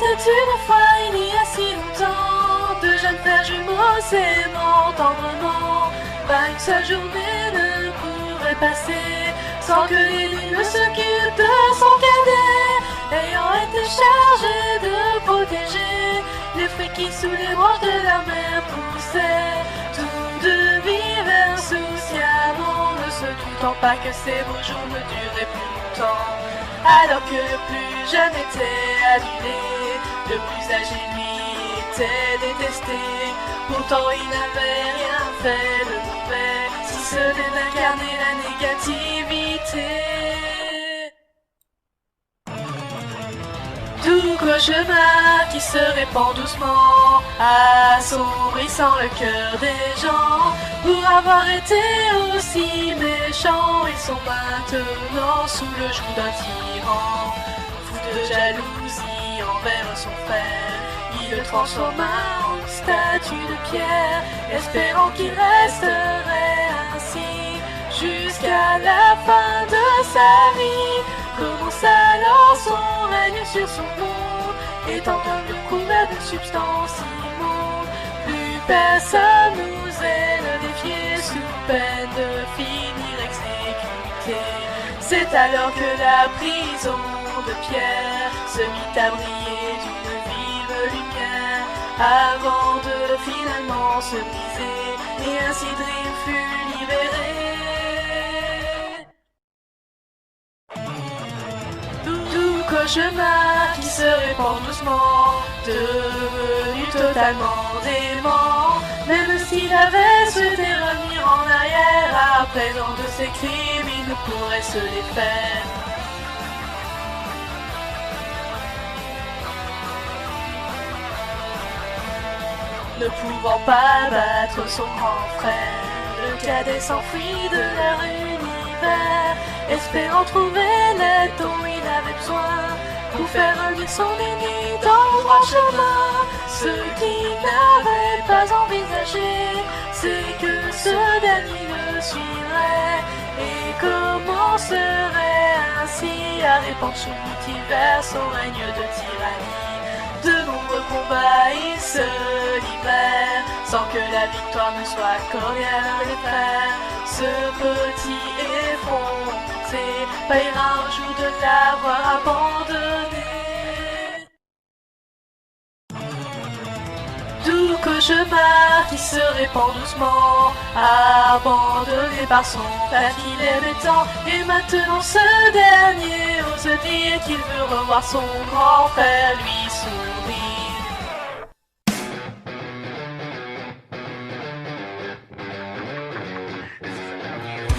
était une fois, il y a si longtemps, deux jeunes frères jumeaux s'aimant tendrement. Pas une seule journée ne pourrait passer sans que l'aîné ne s'occupe de son cadet, ayant été chargé de protéger les fruits qui sous les branches de la mer poussaient. Tous deux vivaient insouciamment, ne se doutant pas que ces beaux jours ne duraient plus longtemps. Alors que le plus jeune était adulé, le plus âgé lui était détesté. Pourtant il n'avait rien fait de mauvais, si ce n'est d'incarner la négativité. Tout cauchemar qui se répand doucement, assombrissant le cœur des gens. Pour avoir été aussi méchants, ils sont maintenant sous le joug d'un tyran. Fou de jalousie envers son frère, il le transforma en une statue de pierre, espérant qu'il resterait ainsi jusqu'à la fin de sa vie. Commence alors son règne sur son monde, étant un mur couvert de substances immondes. Plus personne n'osait le défier sous peine de finir exécuté. C'est alors que la prison de pierre se mit à briller d'une vive lumière, avant de finalement se briser, et ainsi Dream fut libéré. Cauchemar qui se répand doucement, devenu totalement dément. Même s'il avait souhaité revenir en arrière, à présent de ses crimes, il ne pourrait se défaire. Ne pouvant pas battre son grand frère, le cadet s'enfuit de leur univers, espérant trouver l'aide dont il avait besoin pour faire revenir son aîné dans le droit chemin. Ce qu'il n'avait pas envisagé, c'est que ce dernier le suivrait et commencerait ainsi à répandre sur l'univers son règne de tyrannie. De nombreux combats ils se livrèrent, sans que la victoire ne soit accordée à les frères. Ce petit effronté paiera un jour de l'avoir abandonné. Tout cauchemar qui se répand doucement, abandonné par son père qu'il aimait tant. Et maintenant ce dernier ose dire qu'il veut revoir son grand frère, lui